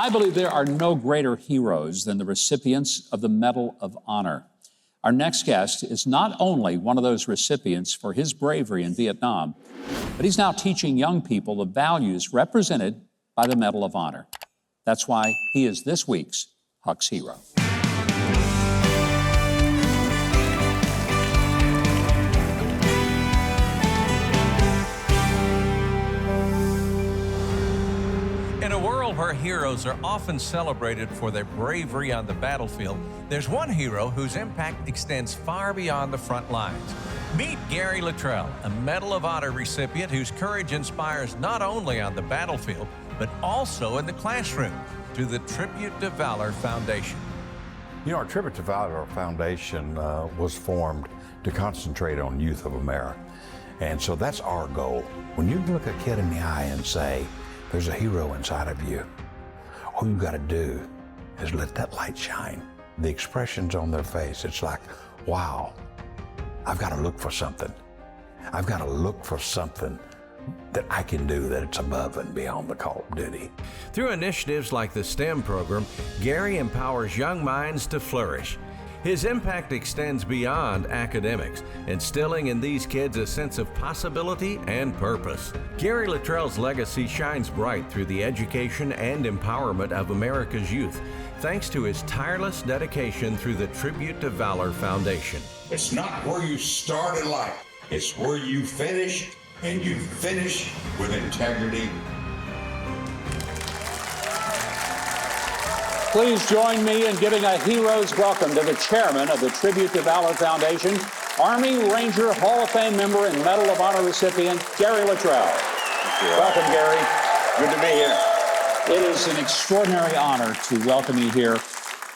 I believe there are no greater heroes than the recipients of the Medal of Honor. Our next guest is not only one of those recipients for his bravery in Vietnam, but he's now teaching young people the values represented by the Medal of Honor. That's why he is this week's Huck's Hero. In a world where heroes are often celebrated for their bravery on the battlefield, there's one hero whose impact extends far beyond the front lines. Meet Gary Littrell, a Medal of Honor recipient whose courage inspires not only on the battlefield, but also in the classroom through the Tribute to Valor Foundation. You know, our Tribute to Valor Foundation was formed to concentrate on youth of America. And so that's our goal. When you look a kid in the eye and say, there's a hero inside of you, all you got to do is let that light shine. The expressions on their face, it's like, wow, I've got to look for something. I've got to look for something that I can do that it's above and beyond the call of duty. Through initiatives like the STEM program, Gary empowers young minds to flourish. His impact extends beyond academics, instilling in these kids a sense of possibility and purpose. Gary Littrell's legacy shines bright through the education and empowerment of America's youth, thanks to his tireless dedication through the Tribute to Valor Foundation. It's not where you start in life, it's where you finish, and you finish with integrity. Please join me in giving a hero's welcome to the chairman of the Tribute to Valor Foundation, Army Ranger Hall of Fame member and Medal of Honor recipient, Gary Littrell. Welcome, Gary. Good to be here. It is an extraordinary honor to welcome you here.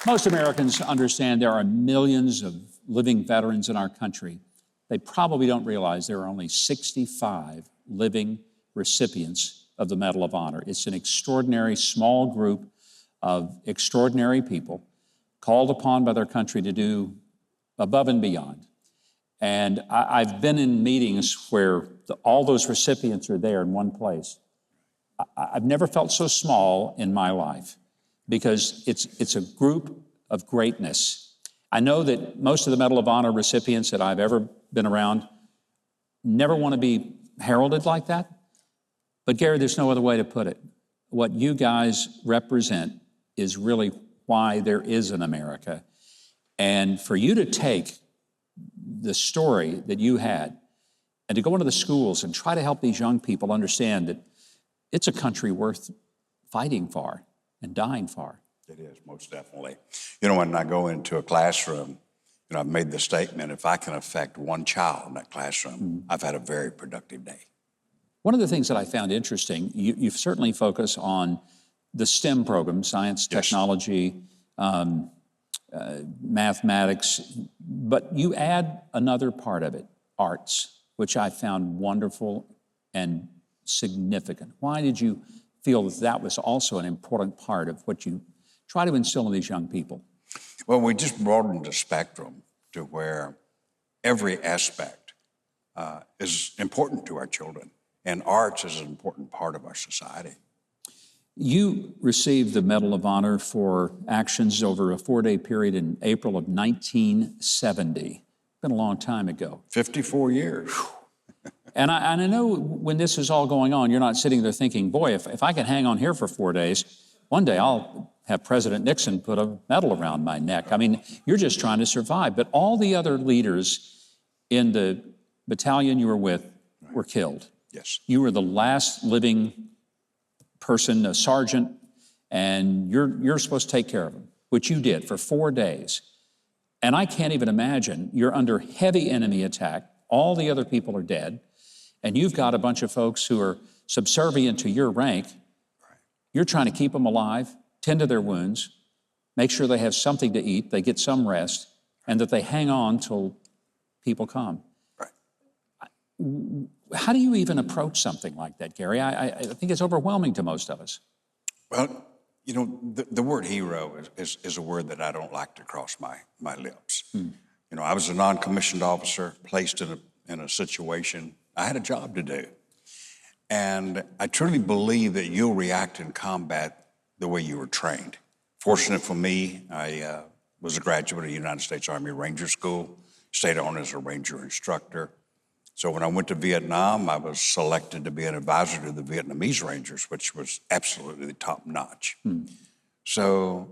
Most Americans understand there are millions of living veterans in our country. They probably don't realize there are only 65 living recipients of the Medal of Honor. It's an extraordinary small group of extraordinary people called upon by their country to do above and beyond. And I've been in meetings where all those recipients are there in one place. I've never felt so small in my life because it's a group of greatness. I know that most of the Medal of Honor recipients that I've ever been around never want to be heralded like that. But Gary, there's no other way to put it. What you guys represent is really why there is an America. And for you to take the story that you had and to go into the schools and try to help these young people understand that it's a country worth fighting for and dying for. It is, most definitely. You know, when I go into a classroom, you know, I've made the statement, if I can affect one child in that classroom, I've had a very productive day. One of the things that I found interesting, you certainly focus on the STEM program, science, technology, mathematics, but you add another part of it, arts, which I found wonderful and significant. Why did you feel that that was also an important part of what you try to instill in these young people? Well, we just broadened the spectrum to where every aspect is important to our children, and arts is an important part of our society. You received the Medal of Honor for actions over a 4-day period in April of 1970. Been a long time ago. 54 years. And I know when this is all going on, you're not sitting there thinking, boy, if I can hang on here for 4 days, one day I'll have President Nixon put a medal around my neck. I mean, you're just trying to survive. But all the other leaders in the battalion you were with were killed. Yes. You were the last living person, a sergeant, and you're supposed to take care of them, which you did for 4 days. And I can't even imagine, you're under heavy enemy attack, all the other people are dead, and you've got a bunch of folks who are subservient to your rank. You're trying to keep them alive, tend to their wounds, make sure they have something to eat, they get some rest, and that they hang on till people come. Right. How do you even approach something like that, Gary? I think it's overwhelming to most of us. Well, you know, the word hero is a word that I don't like to cross my lips. You know, I was a non-commissioned officer placed in a situation. I had a job to do. And I truly believe that you'll react in combat the way you were trained. Fortunate for me, I was a graduate of the United States Army Ranger School, stayed on as a Ranger instructor. So when I went to Vietnam, I was selected to be an advisor to the Vietnamese Rangers, which was absolutely top notch. So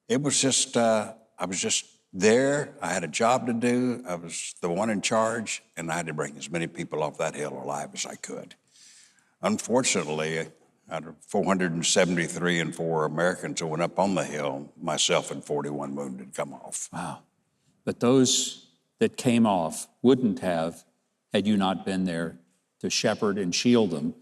it was just, I was just there. I had a job to do. I was the one in charge, and I had to bring as many people off that hill alive as I could. Unfortunately, out of 473 and 4 Americans who went up on the hill, myself and 41 wounded come off. Wow. But those that came off wouldn't have had you not been there to shepherd and shield them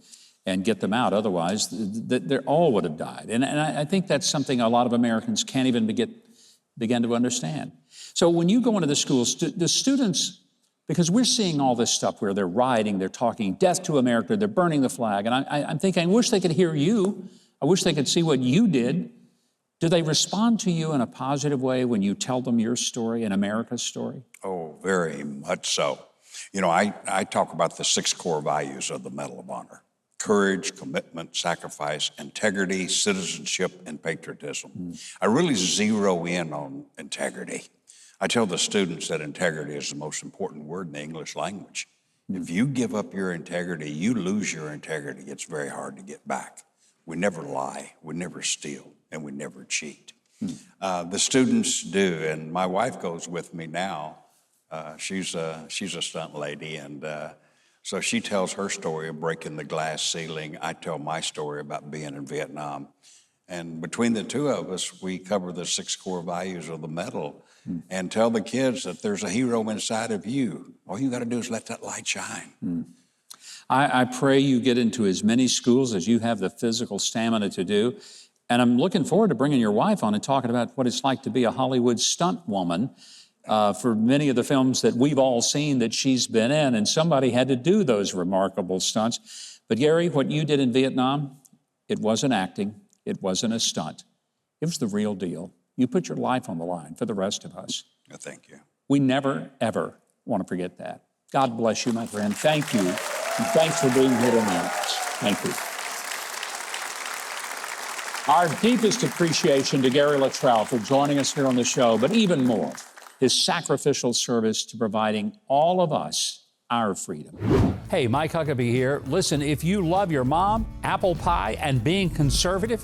and get them out. Otherwise, they all would have died. And I think that's something a lot of Americans can't even begin to understand. So when you go into the schools, the students, because we're seeing all this stuff where they're rioting, they're talking death to America, they're burning the flag, and I'm thinking, I wish they could hear you. I wish they could see what you did. Do they respond to you in a positive way when you tell them your story and America's story? Oh, very much so. You know, I talk about the 6 core values of the Medal of Honor: courage, commitment, sacrifice, integrity, citizenship, and patriotism. I really zero in on integrity. I tell the students that integrity is the most important word in the English language. If you give up your integrity, you lose your integrity. It's very hard to get back. We never lie, we never steal, and we never cheat. The students do, and my wife goes with me now. She's a stunt lady, and so she tells her story of breaking the glass ceiling. I tell my story about being in Vietnam. And between the two of us, we cover the 6 core values of the medal and tell the kids that there's a hero inside of you. All you got to do is let that light shine. I pray you get into as many schools as you have the physical stamina to do. And I'm looking forward to bringing your wife on and talking about what it's like to be a Hollywood stunt woman for many of the films that we've all seen that she's been in. And somebody had to do those remarkable stunts. But Gary, what you did in Vietnam, it wasn't acting. It wasn't a stunt. It was the real deal. You put your life on the line for the rest of us. Thank you. We never, ever want to forget that. God bless you, my friend. Thank you. And thanks for being here tonight. Thank you. Our deepest appreciation to Gary Littrell for joining us here on the show, but even more, his sacrificial service to providing all of us our freedom. Hey, Mike Huckabee here. Listen, if you love your mom, apple pie, and being conservative,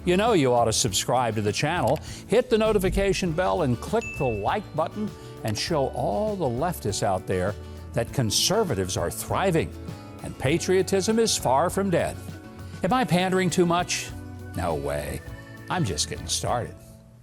you know you ought to subscribe to the channel, hit the notification bell, and click the like button, and show all the leftists out there that conservatives are thriving and patriotism is far from dead. Am I pandering too much? No way. I'm just getting started.